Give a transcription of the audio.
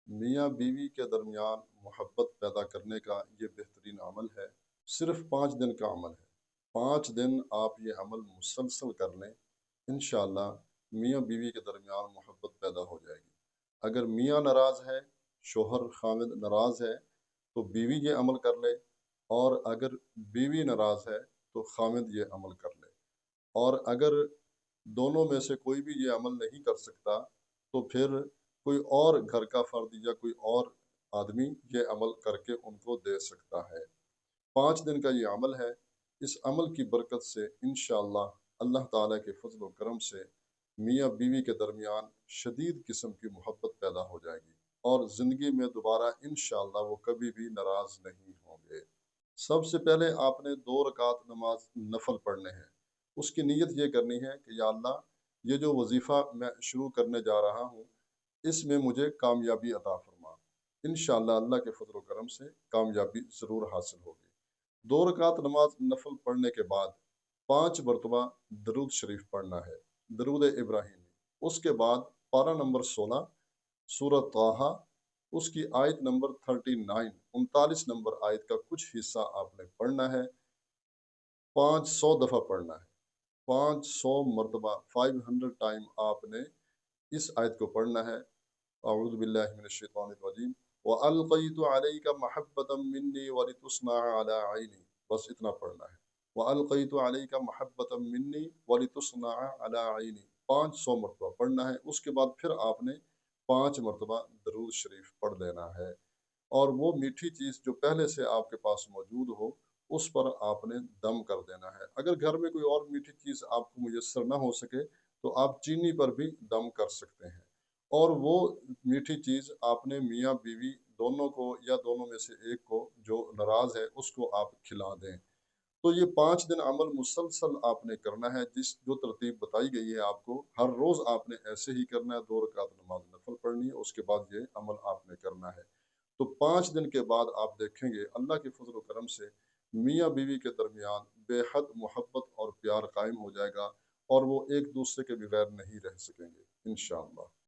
میاں بیوی کے درمیان محبت پیدا کرنے کا یہ بہترین عمل ہے۔ صرف 5 دن کا عمل ہے۔ 5 دن آپ یہ عمل مسلسل کر لیں، انشاءاللہ میاں بیوی کے درمیان محبت پیدا ہو جائے گی۔ اگر میاں ناراض ہے، شوہر خامد ناراض ہے، تو بیوی یہ عمل کر لے، اور اگر بیوی ناراض ہے تو خامد یہ عمل کر لے۔ اور اگر دونوں میں سے کوئی بھی یہ عمل نہیں کر سکتا تو پھر کوئی اور گھر کا فرد یا کوئی اور آدمی یہ عمل کر کے ان کو دے سکتا ہے۔ 5 دن کا یہ عمل ہے۔ اس عمل کی برکت سے انشاءاللہ اللہ تعالیٰ کے فضل و کرم سے میاں بیوی کے درمیان شدید قسم کی محبت پیدا ہو جائے گی، اور زندگی میں دوبارہ انشاءاللہ وہ کبھی بھی ناراض نہیں ہوں گے۔ سب سے پہلے آپ نے 2 رکعت نماز نفل پڑھنے ہیں۔ اس کی نیت یہ کرنی ہے کہ یا اللہ، یہ جو وظیفہ میں شروع کرنے جا رہا ہوں، اس میں مجھے کامیابی عطا فرما۔ انشاءاللہ اللہ کے فضل و کرم سے کامیابی ضرور حاصل ہوگی۔ 2 رکعت نماز نفل پڑھنے کے بعد 5 مرتبہ درود شریف پڑھنا ہے، درود ابراہیمی۔ اس کے بعد پارہ نمبر 16 سورہ طٰہٰ، اس کی آیت نمبر 39 نمبر آیت کا کچھ حصہ آپ نے پڑھنا ہے۔ 500 دفعہ پڑھنا ہے، 500 مرتبہ 500 ٹائم آپ نے اس آیت کو پڑھنا ہے۔ اعوذ باللہ من الشیطان الرجیم وَأَلْقَيْتُ عَلَيْكَ مَحَبَّةً مِّنِّي وَلِتُصْنَعَ عَلَىٰ عَيْنِي، بس اتنا پڑھنا ہے۔ وَأَلْقَيْتُ عَلَيْكَ مَحَبَّةً مِّنِّي وَلِتُصْنَعَ عَلَىٰ عَيْنِي، 500 مرتبہ پڑھنا ہے۔ اس کے بعد پھر آپ نے 5 مرتبہ درود شریف پڑھ لینا ہے، اور وہ میٹھی چیز جو پہلے سے آپ کے پاس موجود ہو اس پر آپ نے دم کر دینا ہے۔ اگر گھر میں کوئی اور میٹھی چیز آپ کو میسر نہ ہو سکے تو آپ چینی پر بھی دم کر سکتے ہیں، اور وہ میٹھی چیز آپ نے میاں بیوی دونوں کو یا دونوں میں سے ایک کو جو ناراض ہے اس کو آپ کھلا دیں۔ تو یہ 5 دن عمل مسلسل آپ نے کرنا ہے، جو ترتیب بتائی گئی ہے آپ کو، ہر روز آپ نے ایسے ہی کرنا ہے۔ 2 رکعت نماز نفل پڑھنی ہے، اس کے بعد یہ عمل آپ نے کرنا ہے۔ تو 5 دن کے بعد آپ دیکھیں گے اللہ کے فضل و کرم سے میاں بیوی کے درمیان بے حد محبت اور پیار قائم ہو جائے گا، اور وہ ایک دوسرے کے بغیر نہیں رہ سکیں گے انشاءاللہ۔